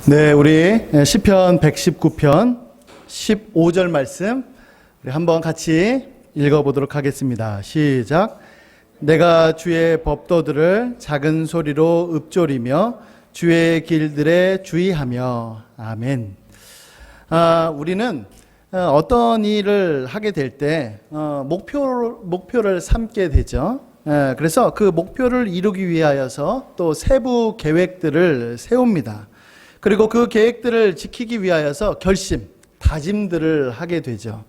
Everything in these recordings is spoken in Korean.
네, 우리 시편 119편 15절 말씀 우리 한번 같이 읽어보도록 하겠습니다. 시작. 내가 주의 법도들을 작은 소리로 읊조리며 주의 길들에 주의하며. 아멘. 우리는 어떤 일을 하게 될 때 목표를 삼게 되죠. 그래서 그 목표를 이루기 위하여서 또 세부 계획들을 세웁니다. 그리고 그 계획들을 지키기 위하여서 다짐들을 하게 되죠.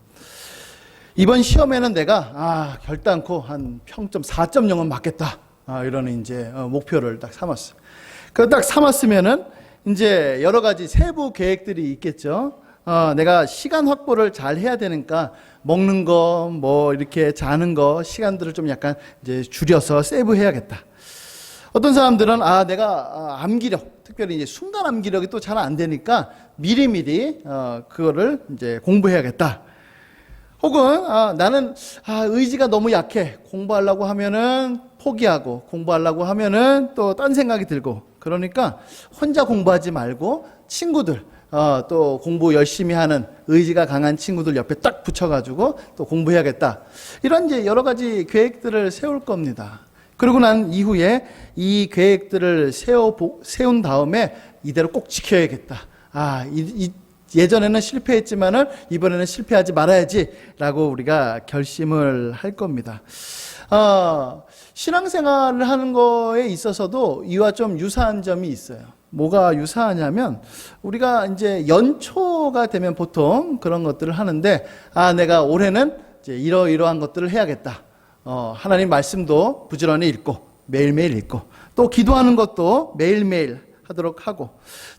이번 시험에는 내가 결단코 한 평점 4.0은 맞겠다. 이러는 이제 목표를 딱 삼았어요. 그 딱 삼았으면은 이제 여러 가지 세부 계획들이 있겠죠. 내가 시간 확보를 잘 해야 되니까 먹는 거, 뭐 이렇게 자는 거 시간들을 좀 약간 이제 줄여서 세이브해야겠다. 어떤 사람들은 내가 암기력, 특별히 이제 순간 암기력이 또 잘 안 되니까 미리미리 그거를 이제 공부해야겠다. 혹은 나는 의지가 너무 약해. 공부하려고 하면은 포기하고 공부하려고 하면은 또 딴 생각이 들고, 그러니까 혼자 공부하지 말고 친구들, 또 공부 열심히 하는 의지가 강한 친구들 옆에 딱 붙여가지고 또 공부해야겠다. 이런 이제 여러 가지 계획들을 세울 겁니다. 그러고 난 이후에 이 계획들을 세운 다음에 이대로 꼭 지켜야겠다. 예전에는 실패했지만은 이번에는 실패하지 말아야지 라고 우리가 결심을 할 겁니다. 신앙생활을 하는 거에 있어서도 이와 좀 유사한 점이 있어요. 뭐가 유사하냐면, 우리가 이제 연초가 되면 보통 그런 것들을 하는데, 내가 올해는 이제 이러이러한 것들을 해야겠다. 하나님 말씀도 부지런히 읽고 매일매일 읽고, 또 기도하는 것도 매일매일 하도록 하고,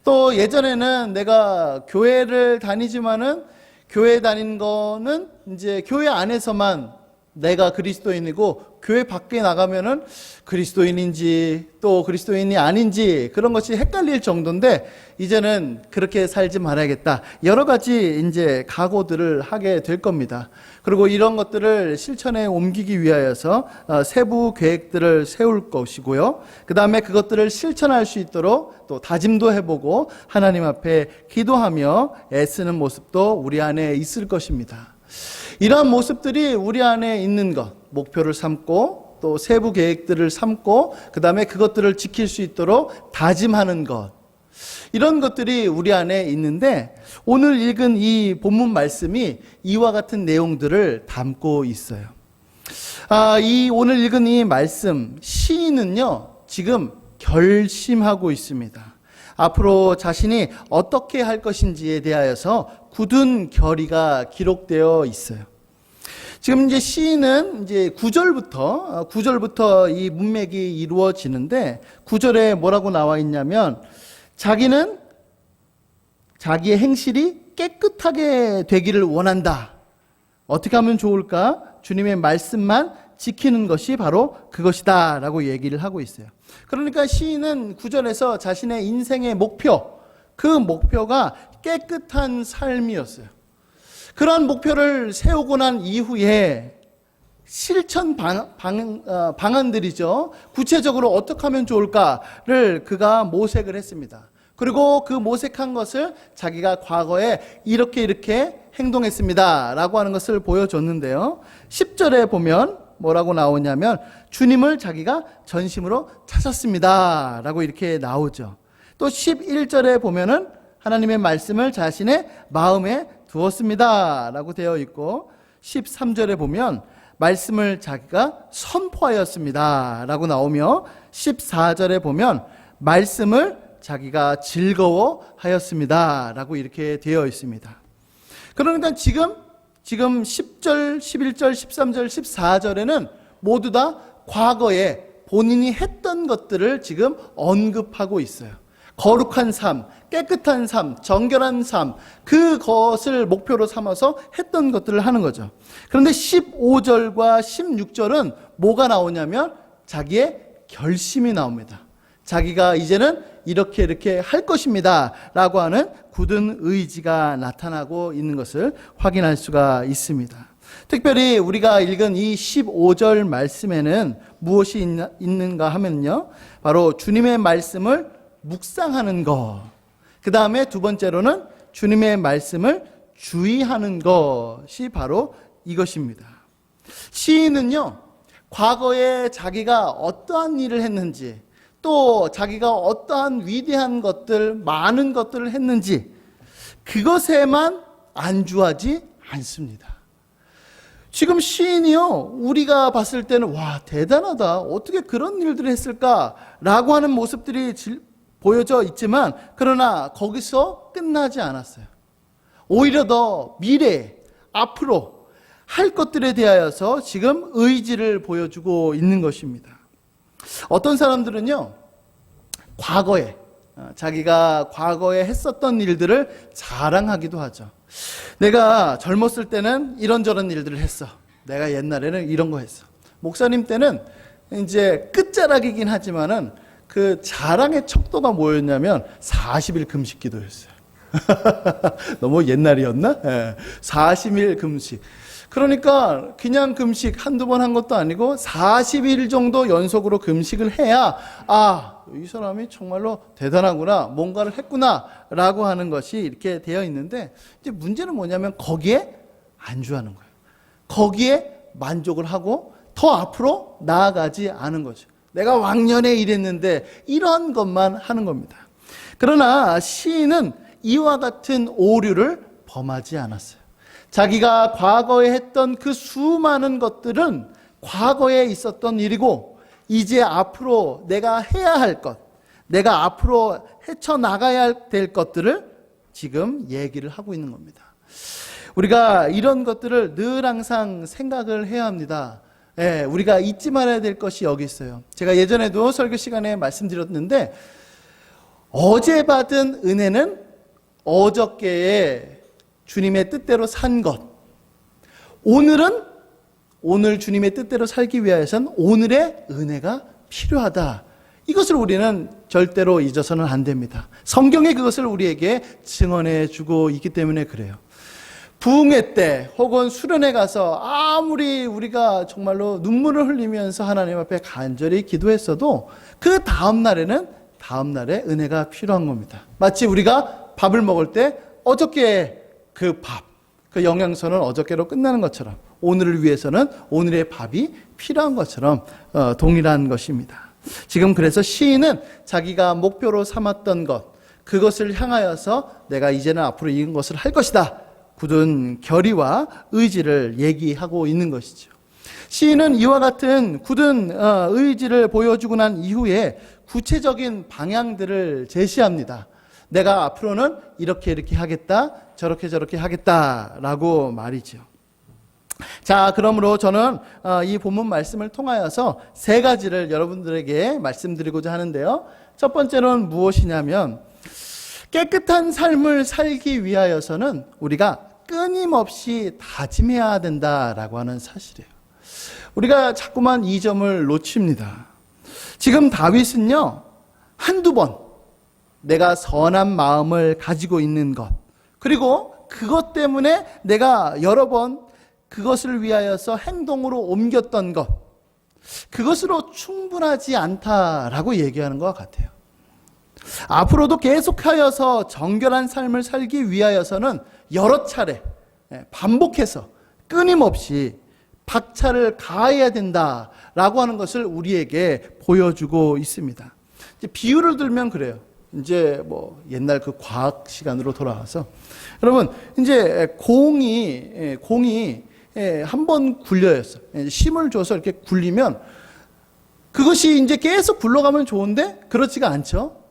또 예전에는 내가 교회를 다니지만은 교회 다닌 거는 이제 교회 안에서만 내가 그리스도인이고, 교회 밖에 나가면은 그리스도인인지 또 그리스도인이 아닌지 그런 것이 헷갈릴 정도인데, 이제는 그렇게 살지 말아야겠다. 여러 가지 이제 각오들을 하게 될 겁니다. 그리고 이런 것들을 실천에 옮기기 위하여서 세부 계획들을 세울 것이고요. 그 다음에 그것들을 실천할 수 있도록 또 다짐도 해보고 하나님 앞에 기도하며 애쓰는 모습도 우리 안에 있을 것입니다. 이러한 모습들이 우리 안에 있는 것, 목표를 삼고 또 세부 계획들을 삼고 그 다음에 그것들을 지킬 수 있도록 다짐하는 것, 이런 것들이 우리 안에 있는데, 오늘 읽은 이 본문 말씀이 이와 같은 내용들을 담고 있어요. 이 오늘 읽은 이 말씀, 시인은요 지금 결심하고 있습니다. 앞으로 자신이 어떻게 할 것인지에 대하여서 굳은 결의가 기록되어 있어요. 지금 이제 시인은 이제 9절부터 이 문맥이 이루어지는데, 9절에 뭐라고 나와 있냐면, 자기는 자기의 행실이 깨끗하게 되기를 원한다. 어떻게 하면 좋을까? 주님의 말씀만 지키는 것이 바로 그것이다 라고 얘기를 하고 있어요. 그러니까 시인은 9절에서 자신의 인생의 목표, 그 목표가 깨끗한 삶이었어요. 그러한 목표를 세우고 난 이후에 실천 방안들이죠. 구체적으로 어떻게 하면 좋을까를 그가 모색을 했습니다. 그리고 그 모색한 것을 자기가 과거에 이렇게 행동했습니다 라고 하는 것을 보여줬는데요. 10절에 보면 뭐라고 나오냐면, 주님을 자기가 전심으로 찾았습니다 라고 이렇게 나오죠. 또 11절에 보면은 하나님의 말씀을 자신의 마음에 두었습니다 라고 되어 있고, 13절에 보면 말씀을 자기가 선포하였습니다 라고 나오며, 14절에 보면 말씀을 자기가 즐거워하였습니다 라고 이렇게 되어 있습니다. 그러니까 지금 10절, 11절, 13절, 14절에는 모두 다 과거에 본인이 했던 것들을 지금 언급하고 있어요. 거룩한 삶, 깨끗한 삶, 정결한 삶, 그것을 목표로 삼아서 했던 것들을 하는 거죠. 그런데 15절과 16절은 뭐가 나오냐면 자기의 결심이 나옵니다. 자기가 이제는 이렇게 할 것입니다 라고 하는 굳은 의지가 나타나고 있는 것을 확인할 수가 있습니다. 특별히 우리가 읽은 이 15절 말씀에는 무엇이 있는가 하면요, 바로 주님의 말씀을 묵상하는 것, 그 다음에 두 번째로는 주님의 말씀을 주의하는 것이 바로 이것입니다. 시인은요, 과거에 자기가 어떠한 일을 했는지, 또 자기가 어떠한 위대한 것들, 많은 것들을 했는지, 그것에만 안주하지 않습니다. 지금 시인이요, 우리가 봤을 때는 와, 대단하다, 어떻게 그런 일들을 했을까라고 하는 모습들이 보여져 있지만, 그러나 거기서 끝나지 않았어요. 오히려 더 미래, 앞으로 할 것들에 대하여서 지금 의지를 보여주고 있는 것입니다. 어떤 사람들은요, 과거에, 자기가 과거에 했었던 일들을 자랑하기도 하죠. 내가 젊었을 때는 이런저런 일들을 했어. 내가 옛날에는 이런 거 했어. 목사님 때는 이제 끝자락이긴 하지만은 그 자랑의 척도가 뭐였냐면 40일 금식 기도였어요. 너무 옛날이었나? 40일 금식. 그러니까 그냥 금식 한두 번 한 것도 아니고 40일 정도 연속으로 금식을 해야 이 사람이 정말로 대단하구나, 뭔가를 했구나 라고 하는 것이 이렇게 되어 있는데, 이제 문제는 뭐냐면 거기에 안주하는 거예요. 거기에 만족을 하고 더 앞으로 나아가지 않은 거죠. 내가 왕년에 이랬는데 이런 것만 하는 겁니다. 그러나 시인은 이와 같은 오류를 범하지 않았어요. 자기가 과거에 했던 그 수많은 것들은 과거에 있었던 일이고, 이제 앞으로 내가 해야 할 것, 내가 앞으로 헤쳐나가야 될 것들을 지금 얘기를 하고 있는 겁니다. 우리가 이런 것들을 늘 항상 생각을 해야 합니다. 우리가 잊지 말아야 될 것이 여기 있어요. 제가 예전에도 설교 시간에 말씀드렸는데, 어제 받은 은혜는 어저께에 주님의 뜻대로 산 것, 오늘은 오늘 주님의 뜻대로 살기 위해서는 오늘의 은혜가 필요하다. 이것을 우리는 절대로 잊어서는 안 됩니다. 성경이 그것을 우리에게 증언해 주고 있기 때문에 그래요. 부흥회 때 혹은 수련회 가서 아무리 우리가 정말로 눈물을 흘리면서 하나님 앞에 간절히 기도했어도 그 다음 날에 은혜가 필요한 겁니다. 마치 우리가 밥을 먹을 때 어저께 그 밥, 그 영양소는 어저께로 끝나는 것처럼 오늘을 위해서는 오늘의 밥이 필요한 것처럼 동일한 것입니다. 지금 그래서 시인은 자기가 목표로 삼았던 것, 그것을 향하여서 내가 이제는 앞으로 이런 것을 할 것이다, 굳은 결의와 의지를 얘기하고 있는 것이죠. 시인은 이와 같은 굳은 의지를 보여주고 난 이후에 구체적인 방향들을 제시합니다. 내가 앞으로는 이렇게 하겠다, 저렇게 하겠다라고 말이죠. 자, 그러므로 저는 이 본문 말씀을 통하여서 세 가지를 여러분들에게 말씀드리고자 하는데요. 첫 번째는 무엇이냐면, 깨끗한 삶을 살기 위하여서는 우리가 끊임없이 다짐해야 된다라고 하는 사실이에요. 우리가 자꾸만 이 점을 놓칩니다. 지금 다윗은요, 한두 번 내가 선한 마음을 가지고 있는 것, 그리고 그것 때문에 내가 여러 번 그것을 위하여서 행동으로 옮겼던 것, 그것으로 충분하지 않다라고 얘기하는 것 같아요. 앞으로도 계속하여서 정결한 삶을 살기 위하여서는 여러 차례 반복해서 끊임없이 박차를 가해야 된다라고 하는 것을 우리에게 보여주고 있습니다. 이제 비유를 들면 그래요. 이제 뭐 옛날 그 과학 시간으로 돌아와서, 여러분 이제 공이 한번 굴려였어. 힘을 줘서 이렇게 굴리면 그것이 이제 계속 굴러가면 좋은데 그렇지가 않죠.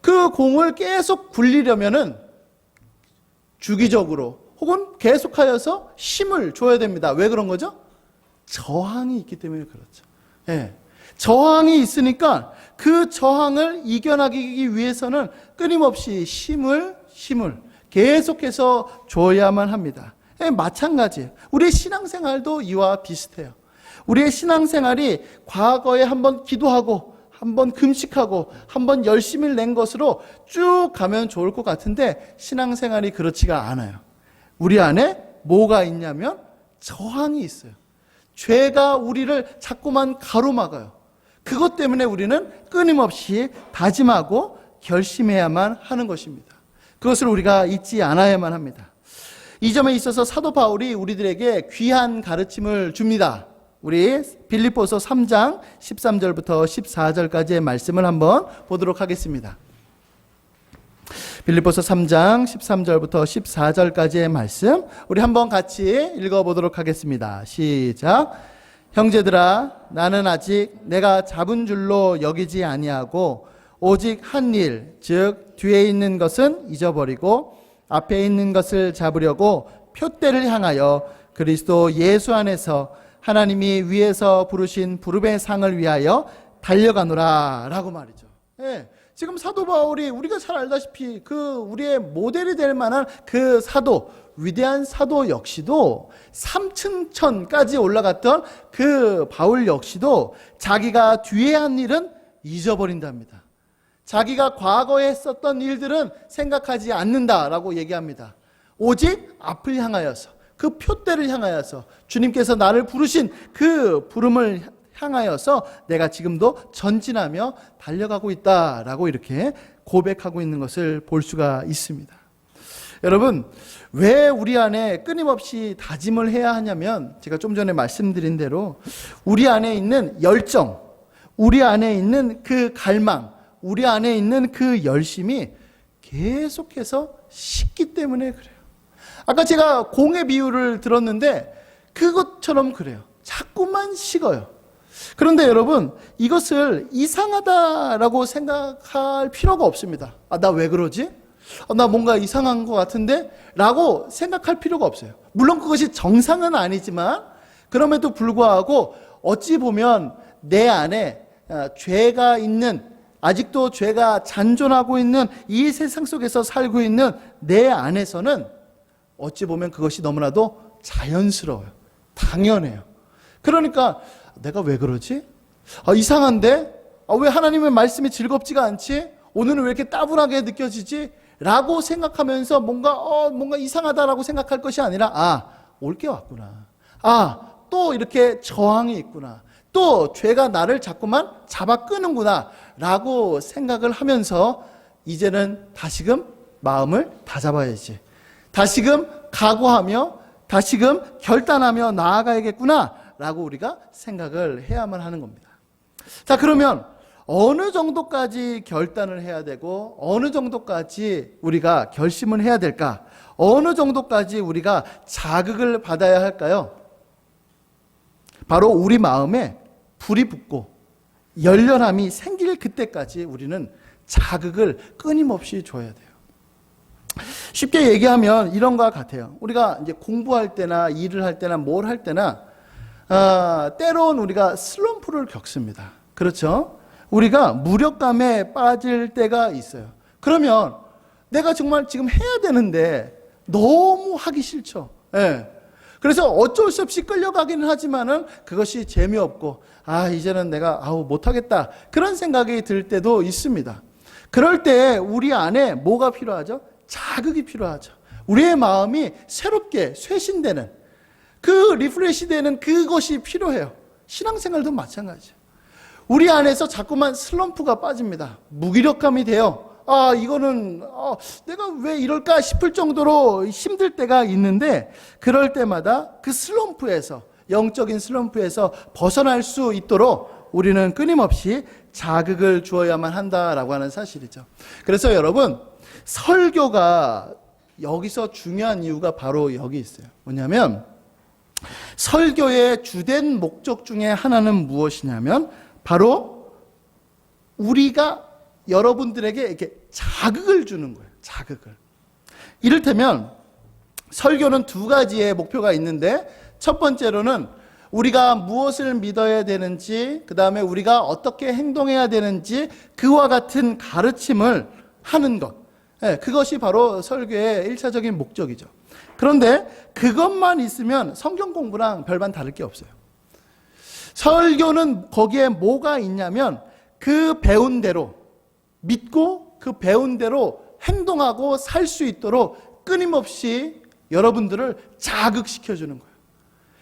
그 공을 계속 굴리려면은 주기적으로 혹은 계속하여서 힘을 줘야 됩니다. 왜 그런 거죠? 저항이 있기 때문에 그렇죠. 저항이 있으니까 그 저항을 이겨나가기 위해서는 끊임없이 힘을 계속해서 줘야만 합니다. 마찬가지예요. 우리의 신앙생활도 이와 비슷해요. 우리의 신앙생활이 과거에 한번 기도하고 한번 금식하고 한번 열심히 낸 것으로 쭉 가면 좋을 것 같은데, 신앙생활이 그렇지가 않아요. 우리 안에 뭐가 있냐면 저항이 있어요. 죄가 우리를 자꾸만 가로막아요. 그것 때문에 우리는 끊임없이 다짐하고 결심해야만 하는 것입니다. 그것을 우리가 잊지 않아야만 합니다. 이 점에 있어서 사도 바울이 우리들에게 귀한 가르침을 줍니다. 우리 빌립보서 3장 13절부터 14절까지의 말씀을 한번 보도록 하겠습니다. 빌립보서 3장 13절부터 14절까지의 말씀 우리 한번 같이 읽어보도록 하겠습니다. 시작. 형제들아, 나는 아직 내가 잡은 줄로 여기지 아니하고 오직 한 일, 즉 뒤에 있는 것은 잊어버리고 앞에 있는 것을 잡으려고 표대를 향하여 그리스도 예수 안에서 하나님이 위에서 부르신 부름의 상을 위하여 달려가노라 라고 말이죠. 예, 지금 사도 바울이 우리가 잘 알다시피 그 우리의 모델이 될 만한 그 사도, 위대한 사도 역시도 3층천까지 올라갔던 그 바울 역시도 자기가 뒤에 한 일은 잊어버린답니다. 자기가 과거에 했었던 일들은 생각하지 않는다라고 얘기합니다. 오직 앞을 향하여서, 그 표대를 향하여서, 주님께서 나를 부르신 그 부름을 향하여서 내가 지금도 전진하며 달려가고 있다라고 이렇게 고백하고 있는 것을 볼 수가 있습니다. 여러분, 왜 우리 안에 끊임없이 다짐을 해야 하냐면, 제가 좀 전에 말씀드린 대로 우리 안에 있는 열정, 우리 안에 있는 그 갈망, 우리 안에 있는 그 열심이 계속해서 식기 때문에 그래요. 아까 제가 공의 비유를 들었는데 그것처럼 그래요. 자꾸만 식어요. 그런데 여러분, 이것을 이상하다라고 생각할 필요가 없습니다. 아, 나 왜 그러지? 나 뭔가 이상한 것 같은데? 라고 생각할 필요가 없어요. 물론 그것이 정상은 아니지만 그럼에도 불구하고 어찌 보면 내 안에 죄가 있는, 아직도 죄가 잔존하고 있는 이 세상 속에서 살고 있는 내 안에서는 어찌 보면 그것이 너무나도 자연스러워요. 당연해요. 그러니까 내가 왜 그러지? 이상한데? 왜 하나님의 말씀이 즐겁지가 않지? 오늘은 왜 이렇게 따분하게 느껴지지? 라고 생각하면서 뭔가 이상하다라고 생각할 것이 아니라, 올 게 왔구나. 또 이렇게 저항이 있구나. 또 죄가 나를 자꾸만 잡아 끄는구나 라고 생각을 하면서 이제는 다시금 마음을 다잡아야지, 다시금 각오하며 다시금 결단하며 나아가야겠구나 라고 우리가 생각을 해야만 하는 겁니다. 자, 그러면 어느 정도까지 결단을 해야 되고 어느 정도까지 우리가 결심을 해야 될까? 어느 정도까지 우리가 자극을 받아야 할까요? 바로 우리 마음에 불이 붙고 열렬함이 생길 그때까지 우리는 자극을 끊임없이 줘야 돼요. 쉽게 얘기하면 이런 것과 같아요. 우리가 이제 공부할 때나 일을 할 때나 뭘 할 때나 때론 우리가 슬럼프를 겪습니다. 그렇죠? 우리가 무력감에 빠질 때가 있어요. 그러면 내가 정말 지금 해야 되는데 너무 하기 싫죠. 예. 그래서 어쩔 수 없이 끌려가기는 하지만은 그것이 재미없고, 이제는 내가 못하겠다, 그런 생각이 들 때도 있습니다. 그럴 때 우리 안에 뭐가 필요하죠? 자극이 필요하죠. 우리의 마음이 새롭게 쇄신되는, 그 리프레시 되는 그것이 필요해요. 신앙생활도 마찬가지예요. 우리 안에서 자꾸만 슬럼프가 빠집니다. 무기력감이 돼요. 이거는 내가 왜 이럴까 싶을 정도로 힘들 때가 있는데, 그럴 때마다 그 슬럼프에서, 영적인 슬럼프에서 벗어날 수 있도록 우리는 끊임없이 자극을 주어야만 한다라고 하는 사실이죠. 그래서 여러분, 설교가 여기서 중요한 이유가 바로 여기 있어요. 뭐냐면 설교의 주된 목적 중에 하나는 무엇이냐면 바로 우리가 여러분들에게 이렇게 자극을 주는 거예요. 자극을. 이를테면 설교는 두 가지의 목표가 있는데, 첫 번째로는 우리가 무엇을 믿어야 되는지, 그 다음에 우리가 어떻게 행동해야 되는지, 그와 같은 가르침을 하는 것. 그것이 바로 설교의 1차적인 목적이죠. 그런데 그것만 있으면 성경 공부랑 별반 다를 게 없어요. 설교는 거기에 뭐가 있냐면 그 배운 대로 믿고 그 배운 대로 행동하고 살 수 있도록 끊임없이 여러분들을 자극시켜주는 거예요.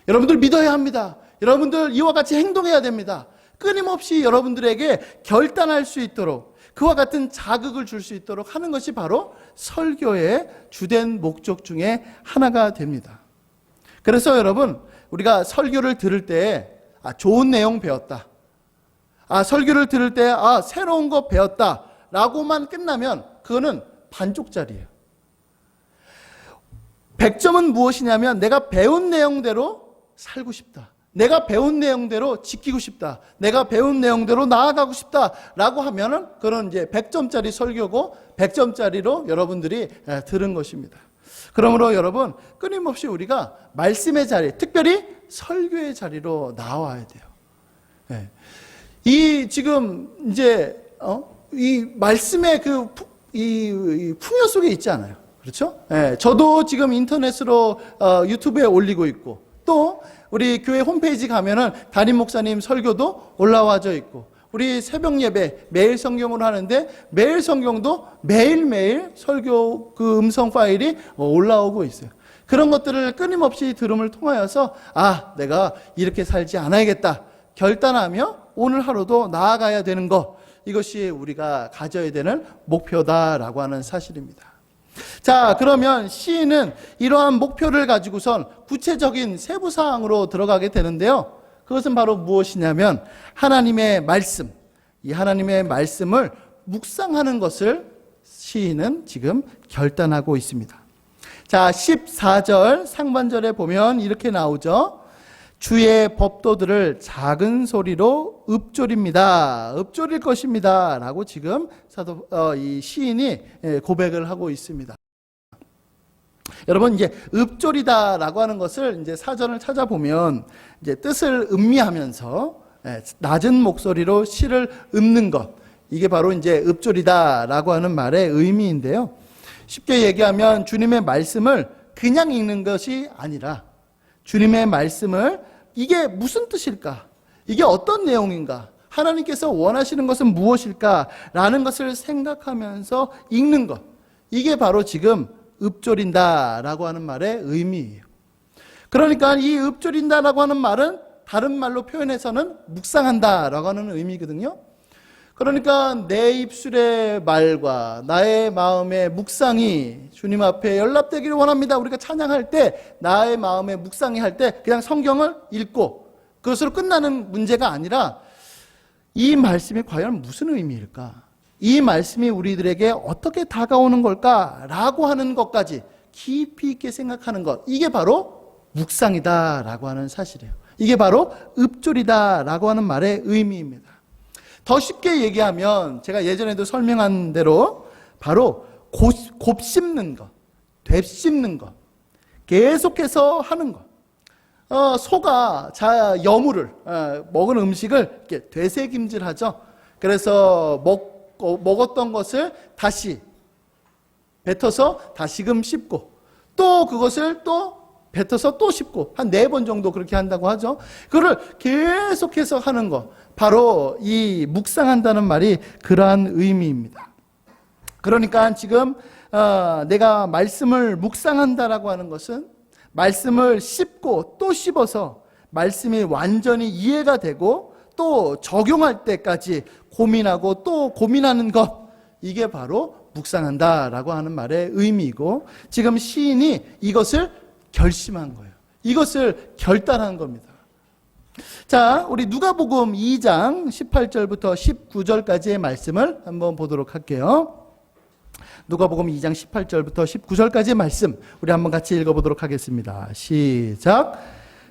여러분들 믿어야 합니다. 여러분들 이와 같이 행동해야 됩니다. 끊임없이 여러분들에게 결단할 수 있도록, 그와 같은 자극을 줄 수 있도록 하는 것이 바로 설교의 주된 목적 중에 하나가 됩니다. 그래서 여러분, 우리가 설교를 들을 때 좋은 내용 배웠다, 설교를 들을 때 새로운 거 배웠다 라고만 끝나면 그거는 반쪽짜리예요. 100점은 무엇이냐면 내가 배운 내용대로 살고 싶다, 내가 배운 내용대로 지키고 싶다, 내가 배운 내용대로 나아가고 싶다 라고 하면은 그런 이제 100점짜리 설교고 100점짜리로 여러분들이 들은 것입니다. 그러므로 여러분, 끊임없이 우리가 말씀의 자리, 특별히 설교의 자리로 나와야 돼요. 이 지금 이제 이 말씀의 이 풍요 속에 있지 않아요. 그렇죠? 저도 지금 인터넷으로 유튜브에 올리고 있고, 또 우리 교회 홈페이지 가면은 담임 목사님 설교도 올라와져 있고, 우리 새벽 예배 매일 성경으로 하는데 매일 성경도 매일매일 설교 그 음성 파일이 올라오고 있어요. 그런 것들을 끊임없이 들음을 통하여서 내가 이렇게 살지 않아야겠다 결단하며 오늘 하루도 나아가야 되는 것, 이것이 우리가 가져야 되는 목표다라고 하는 사실입니다. 자, 그러면 시인은 이러한 목표를 가지고선 구체적인 세부 사항으로 들어가게 되는데요. 그것은 바로 무엇이냐면 하나님의 말씀, 이 하나님의 말씀을 묵상하는 것을 시인은 지금 결단하고 있습니다. 자, 14절 상반절에 보면 이렇게 나오죠. 주의 법도들을 작은 소리로 읊조립니다. 읊조릴 것입니다 라고 지금 이 시인이 고백을 하고 있습니다. 여러분, 이제 읊조리다라고 하는 것을 이제 사전을 찾아보면 이제 뜻을 음미하면서 낮은 목소리로 시를 읊는 것, 이게 바로 이제 읊조리다라고 하는 말의 의미인데요. 쉽게 얘기하면 주님의 말씀을 그냥 읽는 것이 아니라 주님의 말씀을 이게 무슨 뜻일까? 이게 어떤 내용인가? 하나님께서 원하시는 것은 무엇일까? 라는 것을 생각하면서 읽는 것, 이게 바로 지금 읊조린다라고 하는 말의 의미예요. 그러니까 이 읊조린다라고 하는 말은 다른 말로 표현해서는 묵상한다라고 하는 의미거든요. 그러니까 내 입술의 말과 나의 마음의 묵상이 주님 앞에 연락되기를 원합니다. 우리가 찬양할 때 나의 마음의 묵상이 할 때 그냥 성경을 읽고 그것으로 끝나는 문제가 아니라 이 말씀이 과연 무슨 의미일까? 이 말씀이 우리들에게 어떻게 다가오는 걸까라고 하는 것까지 깊이 있게 생각하는 것, 이게 바로 묵상이다라고 하는 사실이에요. 이게 바로 읊조리다라고 하는 말의 의미입니다. 더 쉽게 얘기하면 제가 예전에도 설명한 대로 바로 곱씹는 것, 되씹는 것, 계속해서 하는 것. 소가 여물을 먹은 음식을 이렇게 되새김질하죠. 그래서 먹었던 것을 다시 뱉어서 다시금 씹고, 또 그것을 또 뱉어서 또 씹고, 한 4번 정도 그렇게 한다고 하죠. 그거를 계속해서 하는 것, 바로 이 묵상한다는 말이 그러한 의미입니다. 그러니까 지금 내가 말씀을 묵상한다라고 하는 것은 말씀을 씹고 또 씹어서 말씀이 완전히 이해가 되고 또 적용할 때까지 고민하고 또 고민하는 것, 이게 바로 묵상한다라고 하는 말의 의미이고, 지금 시인이 이것을 결심한 거예요. 이것을 결단한 겁니다. 자, 우리 누가복음 2장 18절부터 19절까지의 말씀을 한번 보도록 할게요. 누가복음 2장 18절부터 19절까지의 말씀 우리 한번 같이 읽어보도록 하겠습니다. 시작.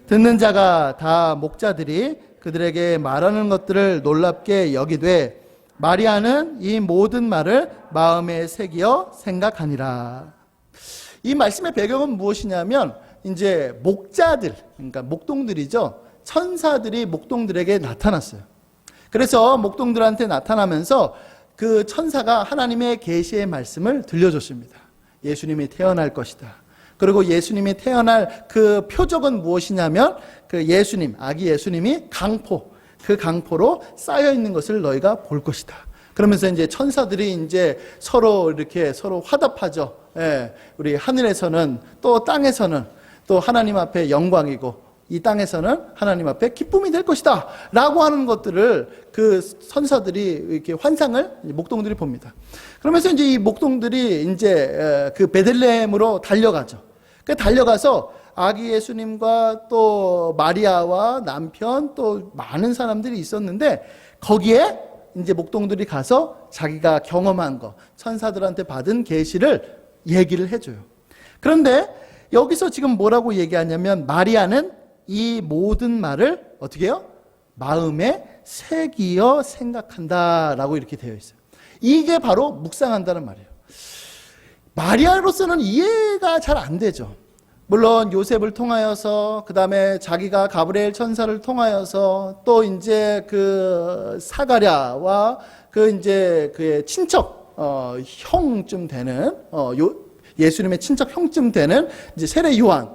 듣는 자가 다 목자들이 그들에게 말하는 것들을 놀랍게 여기되 마리아는 이 모든 말을 마음에 새기어 생각하니라. 이 말씀의 배경은 무엇이냐면 이제 목자들, 그러니까 목동들이죠. 천사들이 목동들에게 나타났어요. 그래서 목동들한테 나타나면서 그 천사가 하나님의 계시의 말씀을 들려줬습니다. 예수님이 태어날 것이다. 그리고 예수님이 태어날 그 표적은 무엇이냐면 그 예수님, 아기 예수님이 그 강포로 쌓여 있는 것을 너희가 볼 것이다. 그러면서 이제 천사들이 이제 서로 화답하죠. 우리 하늘에서는 또 땅에서는 또 하나님 앞에 영광이고 이 땅에서는 하나님 앞에 기쁨이 될 것이다 라고 하는 것들을 그 선사들이 이렇게 환상을 목동들이 봅니다. 그러면서 이제 이 목동들이 이제 그 베들레헴으로 달려가죠. 그 달려가서 아기 예수님과 또 마리아와 남편 또 많은 사람들이 있었는데 거기에 이제 목동들이 가서 자기가 경험한 거, 천사들한테 받은 계시를 얘기를 해줘요. 그런데 여기서 지금 뭐라고 얘기하냐면 마리아는 이 모든 말을 어떻게 해요? 마음에 새기어 생각한다라고 이렇게 되어 있어요. 이게 바로 묵상한다는 말이에요. 마리아로서는 이해가 잘 안 되죠. 물론 요셉을 통하여서 그 다음에 자기가 가브리엘 천사를 통하여서 또 이제 그 사가랴와 그 이제 그의 친척 형쯤 되는 예수님의 친척 형쯤 되는 이제 세례 요한,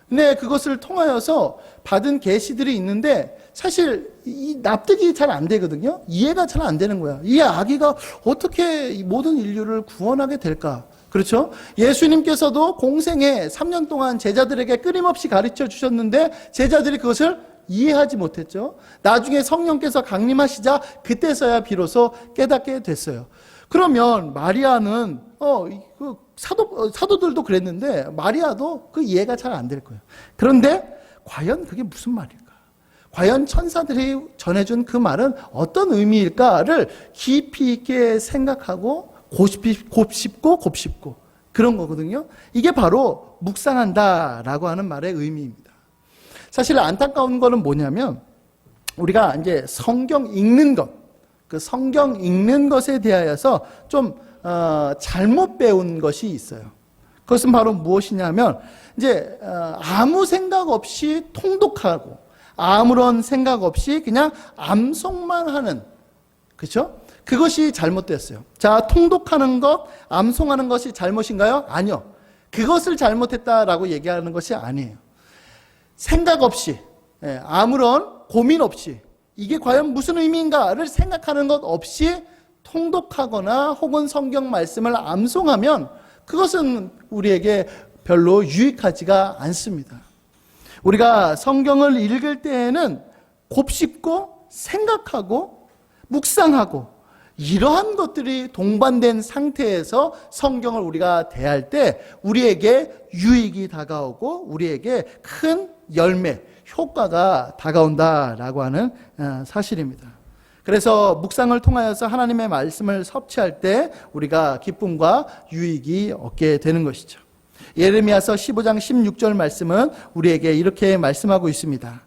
네, 그것을 통하여서 받은 계시들이 있는데 사실 이 납득이 잘 안 되거든요. 이해가 잘 안 되는 거야. 이 아기가 어떻게 이 모든 인류를 구원하게 될까? 그렇죠? 예수님께서도 공생에 3년 동안 제자들에게 끊임없이 가르쳐 주셨는데 제자들이 그것을 이해하지 못했죠. 나중에 성령께서 강림하시자 그때서야 비로소 깨닫게 됐어요. 그러면 마리아는 그 사도들도 그랬는데 마리아도 그 이해가 잘 안 될 거예요. 그런데 과연 그게 무슨 말일까? 과연 천사들이 전해준 그 말은 어떤 의미일까를 깊이 있게 생각하고 곱씹고 그런 거거든요. 이게 바로 묵상한다라고 하는 말의 의미입니다. 사실 안타까운 거는 뭐냐면 우리가 이제 성경 읽는 것, 그 성경 읽는 것에 대하여서 좀 잘못 배운 것이 있어요. 그것은 바로 무엇이냐면 이제 아무 생각 없이 통독하고 아무런 생각 없이 그냥 암송만 하는, 그렇죠? 그것이 잘못됐어요. 자, 통독하는 것, 암송하는 것이 잘못인가요? 아니요. 그것을 잘못했다라고 얘기하는 것이 아니에요. 생각 없이, 아무런 고민 없이 이게 과연 무슨 의미인가를 생각하는 것 없이 통독하거나 혹은 성경 말씀을 암송하면 그것은 우리에게 별로 유익하지가 않습니다. 우리가 성경을 읽을 때에는 곱씹고 생각하고 묵상하고 이러한 것들이 동반된 상태에서 성경을 우리가 대할 때 우리에게 유익이 다가오고 우리에게 큰 열매, 효과가 다가온다라고 하는 사실입니다. 그래서 묵상을 통하여서 하나님의 말씀을 섭취할 때 우리가 기쁨과 유익이 얻게 되는 것이죠. 예레미야서 15장 16절 말씀은 우리에게 이렇게 말씀하고 있습니다.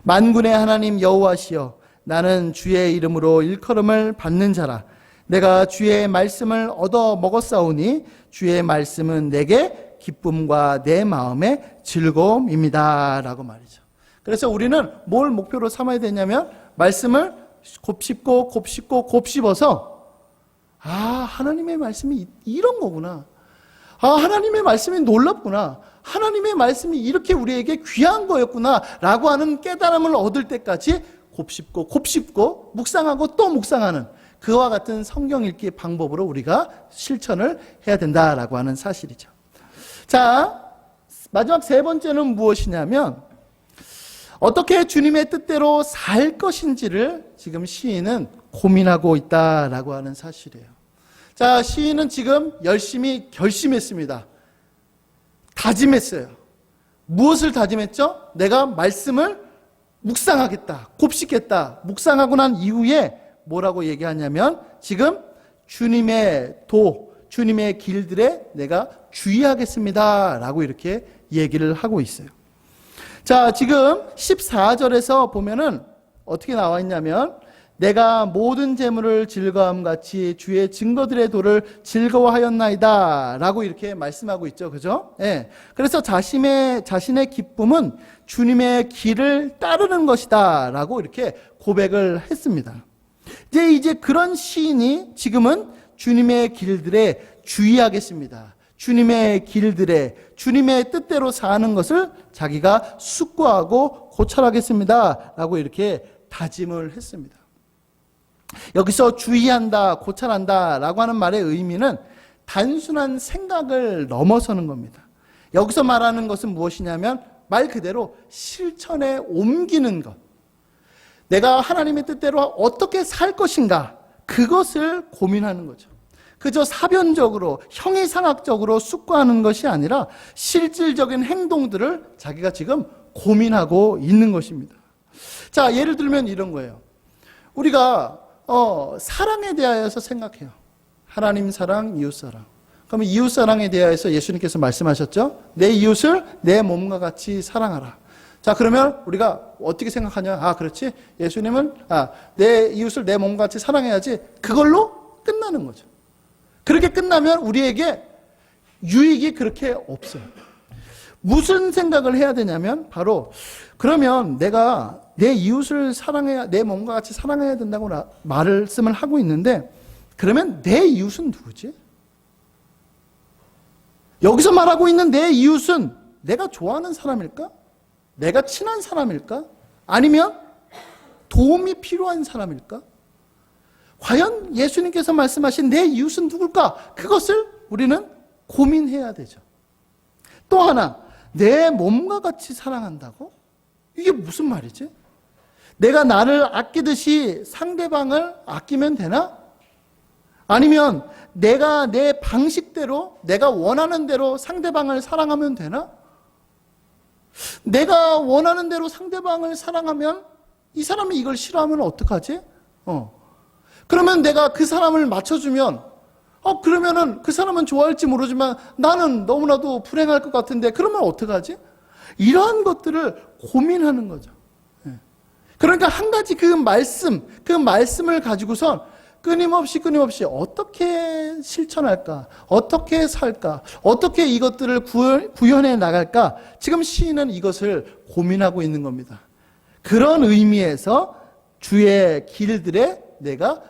만군의 하나님 여호와시여, 나는 주의 이름으로 일컬음을 받는 자라. 내가 주의 말씀을 얻어 먹었사오니 주의 말씀은 내게 기쁨과 내 마음의 즐거움입니다 라고 말이죠. 그래서 우리는 뭘 목표로 삼아야 되냐면 말씀을 곱씹어서 하나님의 말씀이 이런 거구나. 하나님의 말씀이 놀랍구나. 하나님의 말씀이 이렇게 우리에게 귀한 거였구나 라고 하는 깨달음을 얻을 때까지 곱씹고 묵상하고 또 묵상하는 그와 같은 성경 읽기 방법으로 우리가 실천을 해야 된다라고 하는 사실이죠. 자, 마지막 세 번째는 무엇이냐면 어떻게 주님의 뜻대로 살 것인지를 지금 시인은 고민하고 있다라고 하는 사실이에요. 자, 시인은 지금 열심히 결심했습니다. 다짐했어요. 무엇을 다짐했죠? 내가 말씀을 묵상하겠다, 곱씹겠다. 묵상하고 난 이후에 뭐라고 얘기하냐면 지금 주님의 주님의 길들에 내가 주의하겠습니다 라고 이렇게 얘기를 하고 있어요. 자, 지금 14절에서 보면은 어떻게 나와 있냐면 내가 모든 재물을 즐거움같이 주의 증거들의 도를 즐거워하였나이다 라고 이렇게 말씀하고 있죠. 그죠? 예. 그래서 자신의 기쁨은 주님의 길을 따르는 것이다 라고 이렇게 고백을 했습니다. 이제 그런 시인이 지금은 주님의 길들에 주의하겠습니다. 주님의 길들에 주님의 뜻대로 사는 것을 자기가 숙고하고 고찰하겠습니다 라고 이렇게 다짐을 했습니다. 여기서 주의한다, 고찰한다 라고 하는 말의 의미는 단순한 생각을 넘어서는 겁니다. 여기서 말하는 것은 무엇이냐면 말 그대로 실천에 옮기는 것. 내가 하나님의 뜻대로 어떻게 살 것인가, 그것을 고민하는 거죠. 그저 사변적으로, 형이상학적으로 숙고하는 것이 아니라 실질적인 행동들을 자기가 지금 고민하고 있는 것입니다. 자, 예를 들면 이런 거예요. 우리가 사랑에 대하여서 생각해요. 하나님 사랑, 이웃 사랑. 그러면 이웃 사랑에 대하여서 예수님께서 말씀하셨죠? 내 이웃을 내 몸과 같이 사랑하라. 자, 그러면 우리가 어떻게 생각하냐? 아, 그렇지. 예수님은 내 이웃을 내 몸과 같이 사랑해야지. 그걸로 끝나는 거죠. 그렇게 끝나면 우리에게 유익이 그렇게 없어요. 무슨 생각을 해야 되냐면 바로 그러면 내가 내 이웃을 사랑해야, 내 몸과 같이 사랑해야 된다고 말씀을 하고 있는데, 그러면 내 이웃은 누구지? 여기서 말하고 있는 내 이웃은 내가 좋아하는 사람일까? 내가 친한 사람일까? 아니면 도움이 필요한 사람일까? 과연 예수님께서 말씀하신 내 이웃은 누굴까? 그것을 우리는 고민해야 되죠. 또 하나, 내 몸과 같이 사랑한다고? 이게 무슨 말이지? 내가 나를 아끼듯이 상대방을 아끼면 되나? 아니면 내가 내 방식대로, 내가 원하는 대로 상대방을 사랑하면 되나? 내가 원하는 대로 상대방을 사랑하면 이 사람이 이걸 싫어하면 어떡하지? 그러면 내가 그 사람을 맞춰주면, 그러면은 그 사람은 좋아할지 모르지만 나는 너무나도 불행할 것 같은데 그러면 어떡하지? 이러한 것들을 고민하는 거죠. 그러니까 한 가지 그 말씀을 가지고선 끊임없이 어떻게 실천할까? 어떻게 살까? 어떻게 이것들을 구현해 나갈까? 지금 시인은 이것을 고민하고 있는 겁니다. 그런 의미에서 주의 길들에 내가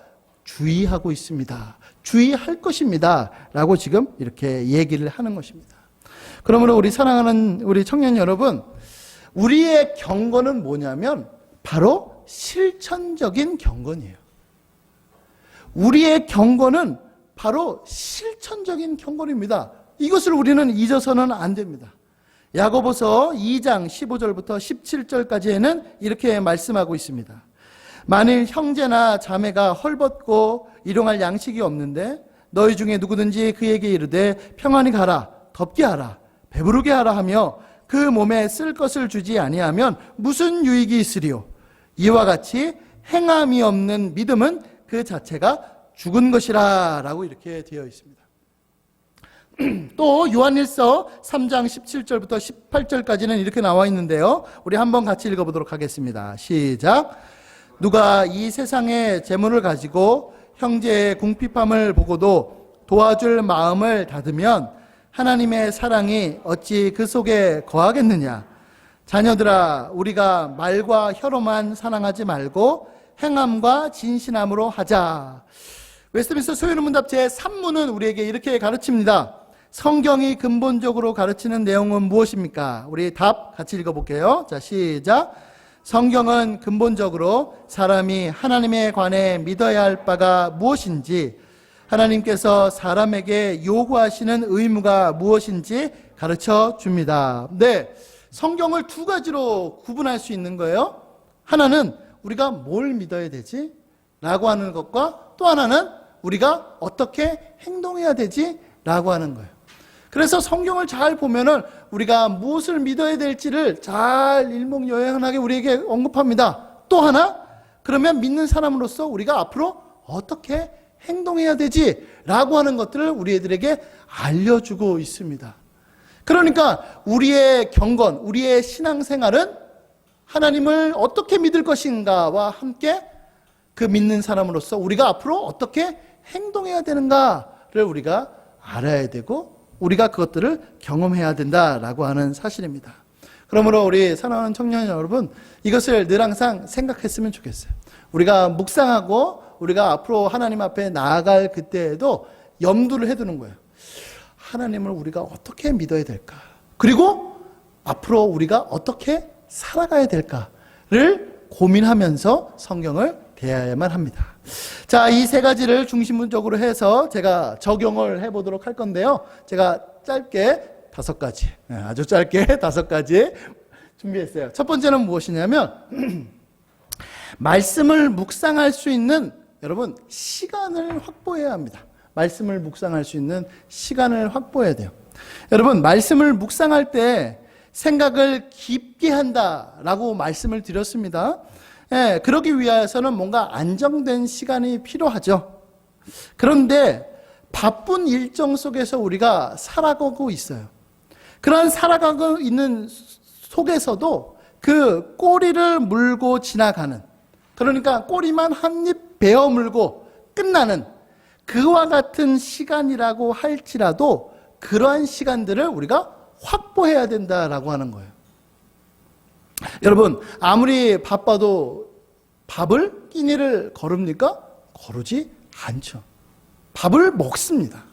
주의하고 있습니다. 주의할 것입니다. 라고 지금 이렇게 얘기를 하는 것입니다. 그러므로 우리 사랑하는 우리 청년 여러분, 우리의 경건은 뭐냐면 바로 실천적인 경건이에요. 우리의 경건은 바로 실천적인 경건입니다. 이것을 우리는 잊어서는 안 됩니다. 야고보서 2장 15절부터 17절까지에는 이렇게 말씀하고 있습니다. 만일 형제나 자매가 헐벗고 일용할 양식이 없는데 너희 중에 누구든지 그에게 이르되 평안히 가라, 덥게 하라, 배부르게 하라 하며 그 몸에 쓸 것을 주지 아니하면 무슨 유익이 있으리요? 이와 같이 행함이 없는 믿음은 그 자체가 죽은 것이라 라고 이렇게 되어 있습니다. 또 요한일서 3장 17절부터 18절까지는 이렇게 나와 있는데요. 우리 한번 같이 읽어보도록 하겠습니다. 시작. 누가 이 세상의 재물을 가지고 형제의 궁핍함을 보고도 도와줄 마음을 닫으면 하나님의 사랑이 어찌 그 속에 거하겠느냐. 자녀들아, 우리가 말과 혀로만 사랑하지 말고 행함과 진실함으로 하자. 웨스트민스터 소요문답 제3문은 우리에게 이렇게 가르칩니다. 성경이 근본적으로 가르치는 내용은 무엇입니까? 우리 답 같이 읽어볼게요. 자, 시작. 성경은 근본적으로 사람이 하나님에 관해 믿어야 할 바가 무엇인지, 하나님께서 사람에게 요구하시는 의무가 무엇인지 가르쳐 줍니다. 네, 성경을 두 가지로 구분할 수 있는 거예요. 하나는 우리가 뭘 믿어야 되지? 라고 하는 것과 또 하나는 우리가 어떻게 행동해야 되지? 라고 하는 거예요. 그래서 성경을 잘 보면은 우리가 무엇을 믿어야 될지를 잘 일목요연하게 우리에게 언급합니다. 또 하나, 그러면 믿는 사람으로서 우리가 앞으로 어떻게 행동해야 되지? 라고 하는 것들을 우리 애들에게 알려주고 있습니다. 그러니까 우리의 경건, 우리의 신앙생활은 하나님을 어떻게 믿을 것인가와 함께 그 믿는 사람으로서 우리가 앞으로 어떻게 행동해야 되는가를 우리가 알아야 되고 우리가 그것들을 경험해야 된다라고 하는 사실입니다. 그러므로 우리 사랑하는 청년 여러분, 이것을 늘 항상 생각했으면 좋겠어요. 우리가 묵상하고 우리가 앞으로 하나님 앞에 나아갈 그때에도 염두를 해두는 거예요. 하나님을 우리가 어떻게 믿어야 될까? 그리고 앞으로 우리가 어떻게 살아가야 될까를 고민하면서 성경을 대해야만 합니다. 자, 이 세 가지를 중심적으로 해서 제가 적용을 해보도록 할 건데요. 제가 짧게 5가지, 아주 짧게 5가지 준비했어요. 첫 번째는 무엇이냐면 말씀을 묵상할 수 있는 여러분 시간을 확보해야 합니다. 말씀을 묵상할 수 있는 시간을 확보해야 돼요. 여러분 말씀을 묵상할 때 생각을 깊게 한다라고 말씀을 드렸습니다. 예, 그러기 위해서는 뭔가 안정된 시간이 필요하죠. 그런데 바쁜 일정 속에서 우리가 살아가고 있어요. 그런 살아가고 있는 속에서도 그 꼬리를 물고 지나가는, 그러니까 꼬리만 한 입 베어 물고 끝나는 그와 같은 시간이라고 할지라도 그러한 시간들을 우리가 확보해야 된다라고 하는 거예요. 여러분 아무리 바빠도 밥을 끼니를 거릅니까? 거르지 않죠. 밥을 먹습니다.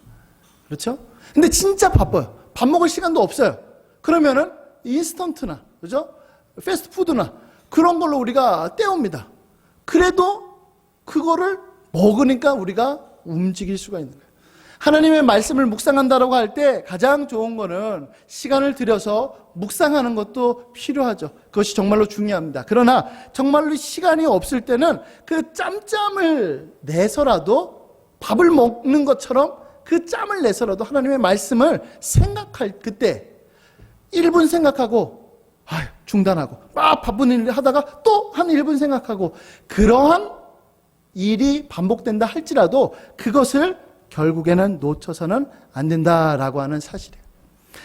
그렇죠? 근데 진짜 바빠요. 밥 먹을 시간도 없어요. 그러면은 인스턴트나 그죠? 패스트푸드나 그런 걸로 우리가 때웁니다. 그래도 그거를 먹으니까 우리가 움직일 수가 있는 거예요. 하나님의 말씀을 묵상한다라고 할 때 가장 좋은 거는 시간을 들여서 묵상하는 것도 필요하죠. 그것이 정말로 중요합니다. 그러나 정말로 시간이 없을 때는 그 짬짬을 내서라도 밥을 먹는 것처럼 그 짬을 내서라도 하나님의 말씀을 생각할 그때 1분 생각하고 중단하고 막 바쁜 일 하다가 또 한 1분 생각하고 그러한 일이 반복된다 할지라도 그것을 결국에는 놓쳐서는 안 된다라고 하는 사실이에요.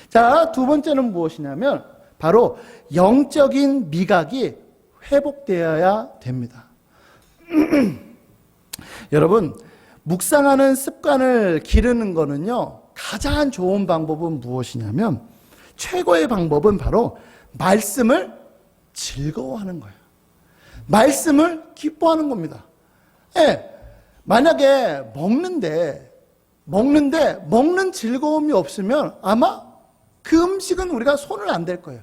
자, 두 번째는 무엇이냐면 바로 영적인 미각이 회복되어야 됩니다. 여러분 묵상하는 습관을 기르는 거는요 가장 좋은 방법은 무엇이냐면 최고의 방법은 바로 말씀을 즐거워하는 거예요. 말씀을 기뻐하는 겁니다. 예, 만약에 먹는데 먹는 즐거움이 없으면 아마 그 음식은 우리가 손을 안 댈 거예요.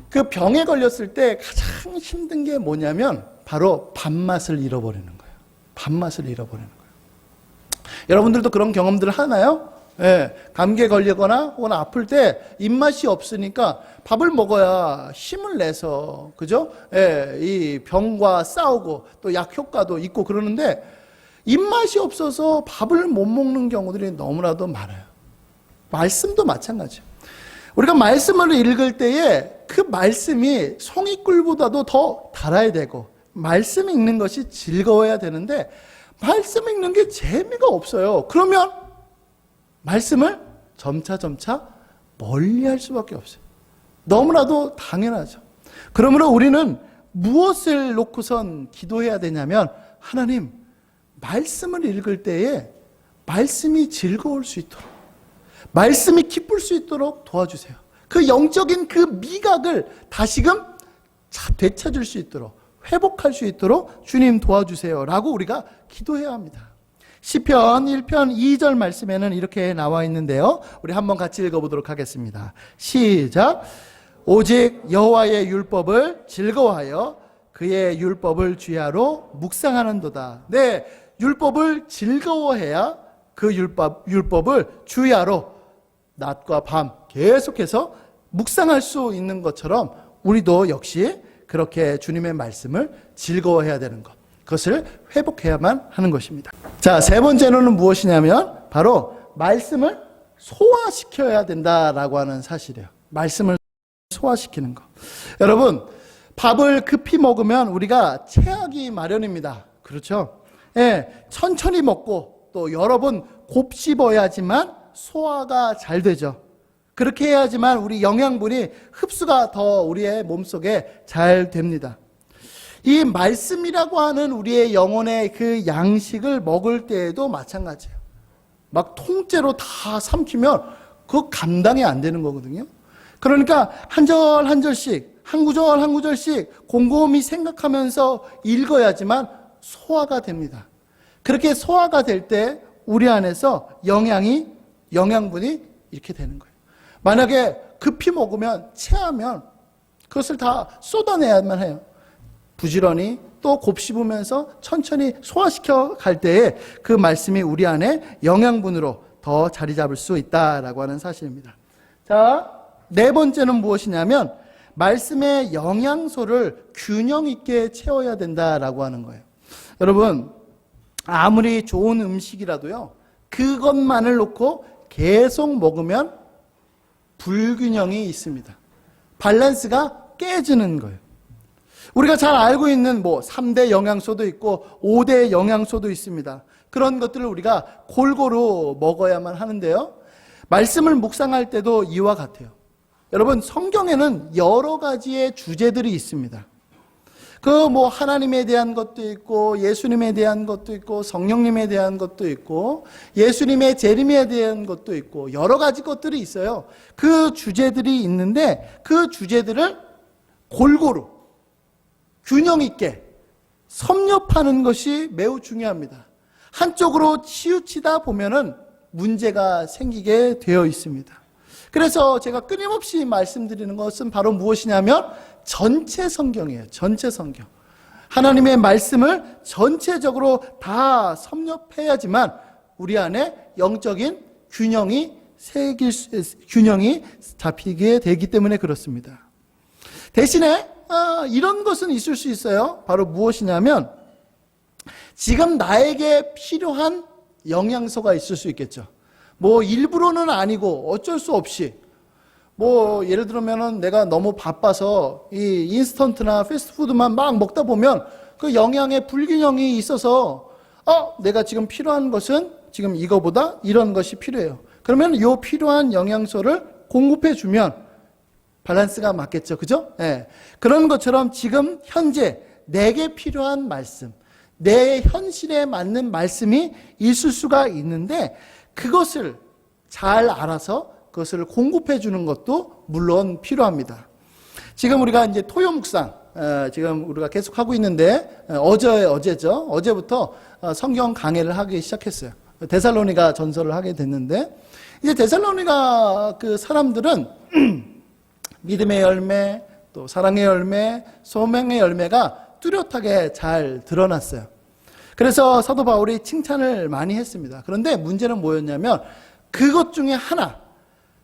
그 병에 걸렸을 때 가장 힘든 게 뭐냐면 바로 밥맛을 잃어버리는 거예요. 밥맛을 잃어버리는 거예요. 여러분들도 그런 경험들을 하나요? 예, 감기에 걸리거나 혹은 아플 때 입맛이 없으니까 밥을 먹어야 힘을 내서 그죠? 예, 이 병과 싸우고 또 약 효과도 있고 그러는데 입맛이 없어서 밥을 못 먹는 경우들이 너무나도 많아요. 말씀도 마찬가지예요. 우리가 말씀을 읽을 때에 그 말씀이 송이꿀보다도 더 달아야 되고 말씀 읽는 것이 즐거워야 되는데 말씀 읽는 게 재미가 없어요. 그러면 말씀을 점차 멀리할 수밖에 없어요. 너무나도 당연하죠. 그러므로 우리는 무엇을 놓고선 기도해야 되냐면 하나님 말씀을 읽을 때에 말씀이 즐거울 수 있도록 말씀이 기쁠 수 있도록 도와주세요. 그 영적인 그 미각을 다시금 되찾을 수 있도록 회복할 수 있도록 주님 도와주세요 라고 우리가 기도해야 합니다. 시편 1편 2절 말씀에는 이렇게 나와 있는데요. 우리 한번 같이 읽어보도록 하겠습니다. 시작. 오직 여호와의 율법을 즐거워하여 그의 율법을 주야로 묵상하는도다. 네, 율법을 즐거워해야 그 율법을 주야로 낮과 밤 계속해서 묵상할 수 있는 것처럼 우리도 역시 그렇게 주님의 말씀을 즐거워해야 되는 것. 그것을 회복해야만 하는 것입니다. 자, 세 번째로는 무엇이냐면 바로 말씀을 소화시켜야 된다라고 하는 사실이에요. 말씀을 소화시키는 것. 여러분, 밥을 급히 먹으면 우리가 체하기 마련입니다. 그렇죠? 예, 천천히 먹고 또 여러 번 곱씹어야지만 소화가 잘 되죠. 그렇게 해야지만 우리 영양분이 흡수가 더 우리의 몸속에 잘 됩니다. 이 말씀이라고 하는 우리의 영혼의 그 양식을 먹을 때에도 마찬가지예요. 막 통째로 다 삼키면 그거 감당이 안 되는 거거든요. 그러니까 한 절 한 절씩, 한 구절 한 구절씩 곰곰이 생각하면서 읽어야지만 소화가 됩니다. 그렇게 소화가 될 때 우리 안에서 영양분이 이렇게 되는 거예요. 만약에 급히 먹으면 체하면 그것을 다 쏟아내야만 해요. 부지런히 또 곱씹으면서 천천히 소화시켜 갈 때에 그 말씀이 우리 안에 영양분으로 더 자리 잡을 수 있다라고 하는 사실입니다. 자, 네 번째는 무엇이냐면 말씀의 영양소를 균형 있게 채워야 된다라고 하는 거예요. 여러분, 아무리 좋은 음식이라도요, 그것만을 놓고 계속 먹으면 불균형이 있습니다. 밸런스가 깨지는 거예요. 우리가 잘 알고 있는 3대 영양소도 있고 5대 영양소도 있습니다. 그런 것들을 우리가 골고루 먹어야만 하는데요. 말씀을 묵상할 때도 이와 같아요. 여러분, 성경에는 여러 가지의 주제들이 있습니다. 하나님에 대한 것도 있고, 예수님에 대한 것도 있고, 성령님에 대한 것도 있고, 예수님의 재림에 대한 것도 있고, 여러 가지 것들이 있어요. 그 주제들이 있는데, 그 주제들을 골고루, 균형 있게 섭렵하는 것이 매우 중요합니다. 한쪽으로 치우치다 보면은 문제가 생기게 되어 있습니다. 그래서 제가 끊임없이 말씀드리는 것은 바로 무엇이냐면 전체 성경이에요. 전체 성경. 하나님의 말씀을 전체적으로 다 섭렵해야지만 우리 안에 영적인 균형이 잡히게 되기 때문에 그렇습니다. 대신에 이런 것은 있을 수 있어요. 바로 무엇이냐면 지금 나에게 필요한 영양소가 있을 수 있겠죠. 일부러는 아니고 어쩔 수 없이 예를 들면은 내가 너무 바빠서 이 인스턴트나 패스트푸드만 막 먹다 보면 그 영양의 불균형이 있어서 내가 지금 필요한 것은 지금 이거보다 이런 것이 필요해요. 그러면 이 필요한 영양소를 공급해 주면 밸런스가 맞겠죠. 그죠? 네. 그런 것처럼 지금 현재 내게 필요한 말씀, 내 현실에 맞는 말씀이 있을 수가 있는데 그것을 잘 알아서 그것을 공급해 주는 것도 물론 필요합니다. 지금 우리가 이제 토요 묵상, 지금 우리가 계속 하고 있는데 어제죠. 어제부터 성경 강해를 하기 시작했어요. 데살로니가 전서를 하게 됐는데 이제 데살로니가 그 사람들은 믿음의 열매, 또 사랑의 열매, 소명의 열매가 뚜렷하게 잘 드러났어요. 그래서 사도 바울이 칭찬을 많이 했습니다. 그런데 문제는 뭐였냐면 그것 중에 하나,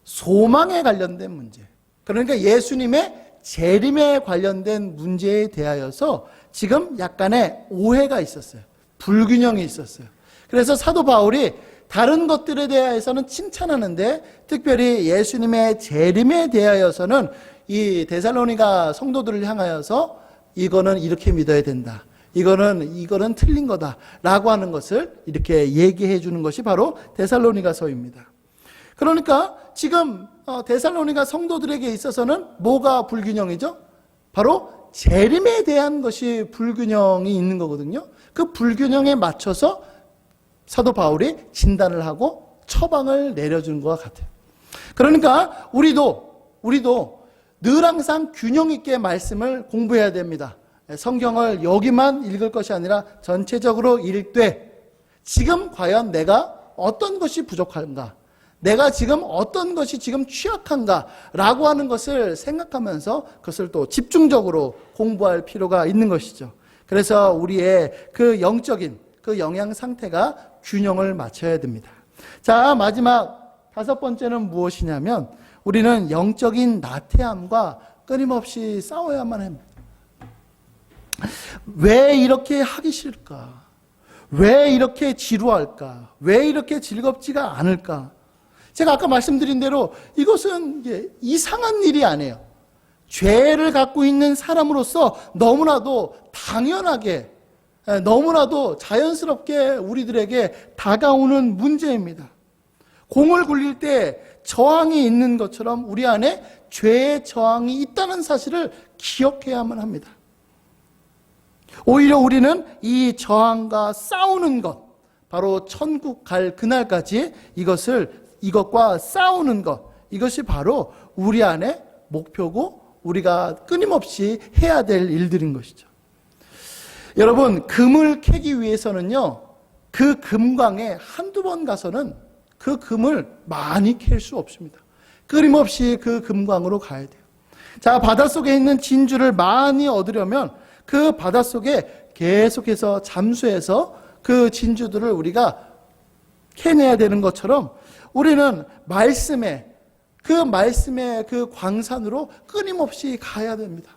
소망에 관련된 문제. 그러니까 예수님의 재림에 관련된 문제에 대하여서 지금 약간의 오해가 있었어요. 불균형이 있었어요. 그래서 사도 바울이 다른 것들에 대해서는 칭찬하는데 특별히 예수님의 재림에 대하여서는 이 데살로니가 성도들을 향하여서 이거는 이렇게 믿어야 된다. 이거는 틀린 거다라고 하는 것을 이렇게 얘기해 주는 것이 바로 데살로니가서입니다. 그러니까 지금 데살로니가 성도들에게 있어서는 뭐가 불균형이죠? 바로 재림에 대한 것이 불균형이 있는 거거든요. 그 불균형에 맞춰서 사도 바울이 진단을 하고 처방을 내려주는 것과 같아요. 그러니까 우리도 늘 항상 균형 있게 말씀을 공부해야 됩니다. 성경을 여기만 읽을 것이 아니라 전체적으로 읽되 지금 과연 내가 어떤 것이 부족한가, 내가 지금 어떤 것이 지금 취약한가 라고 하는 것을 생각하면서 그것을 또 집중적으로 공부할 필요가 있는 것이죠. 그래서 우리의 그 영적인 그 영양 상태가 균형을 맞춰야 됩니다. 자, 마지막 5번째는 무엇이냐면 우리는 영적인 나태함과 끊임없이 싸워야만 합니다. 왜 이렇게 하기 싫을까? 왜 이렇게 지루할까? 왜 이렇게 즐겁지가 않을까? 제가 아까 말씀드린 대로 이것은 이상한 일이 아니에요. 죄를 갖고 있는 사람으로서 너무나도 당연하게, 너무나도 자연스럽게 우리들에게 다가오는 문제입니다. 공을 굴릴 때 저항이 있는 것처럼 우리 안에 죄의 저항이 있다는 사실을 기억해야만 합니다. 오히려 우리는 이 저항과 싸우는 것, 바로 천국 갈 그날까지 이것과 싸우는 것, 이것이 바로 우리 안에 목표고 우리가 끊임없이 해야 될 일들인 것이죠. 여러분, 금을 캐기 위해서는요, 그 금광에 한두 번 가서는 그 금을 많이 캘 수 없습니다. 끊임없이 그 금광으로 가야 돼요. 자, 바닷속에 있는 진주를 많이 얻으려면 그 바닷속에 계속해서 잠수해서 그 진주들을 우리가 캐내야 되는 것처럼 우리는 말씀에 그 말씀의 그 광산으로 끊임없이 가야 됩니다.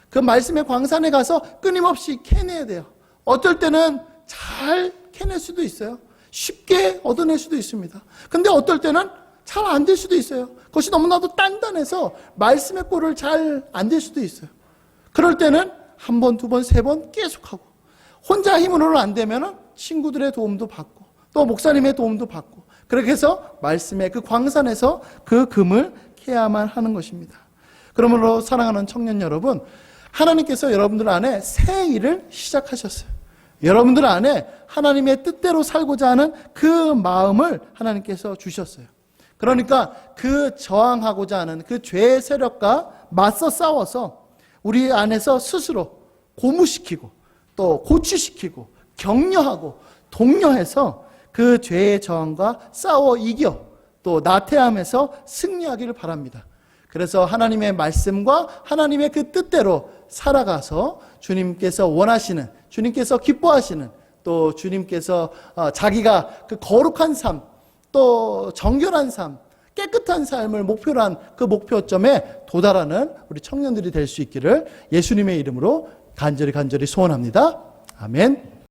그 말씀의 광산에 가서 끊임없이 캐내야 돼요. 어떨 때는 잘 캐낼 수도 있어요. 쉽게 얻어낼 수도 있습니다. 근데 어떨 때는 잘 안 될 수도 있어요. 그것이 너무나도 단단해서 말씀의 꼴을 잘 안 될 수도 있어요. 그럴 때는 한 번, 두 번, 세 번 계속하고, 혼자 힘으로는 안 되면 친구들의 도움도 받고 또 목사님의 도움도 받고, 그렇게 해서 말씀의 그 광산에서 그 금을 캐야만 하는 것입니다. 그러므로 사랑하는 청년 여러분, 하나님께서 여러분들 안에 새 일을 시작하셨어요. 여러분들 안에 하나님의 뜻대로 살고자 하는 그 마음을 하나님께서 주셨어요. 그러니까 그 저항하고자 하는 그 죄의 세력과 맞서 싸워서 우리 안에서 스스로 고무시키고 또 고치시키고 격려하고 독려해서 그 죄의 저항과 싸워 이겨 또 나태함에서 승리하기를 바랍니다. 그래서 하나님의 말씀과 하나님의 그 뜻대로 살아가서 주님께서 원하시는, 주님께서 기뻐하시는, 또 주님께서 자기가 그 거룩한 삶, 또 정결한 삶, 깨끗한 삶을 목표로 한 그 목표점에 도달하는 우리 청년들이 될 수 있기를 예수님의 이름으로 간절히 소원합니다. 아멘.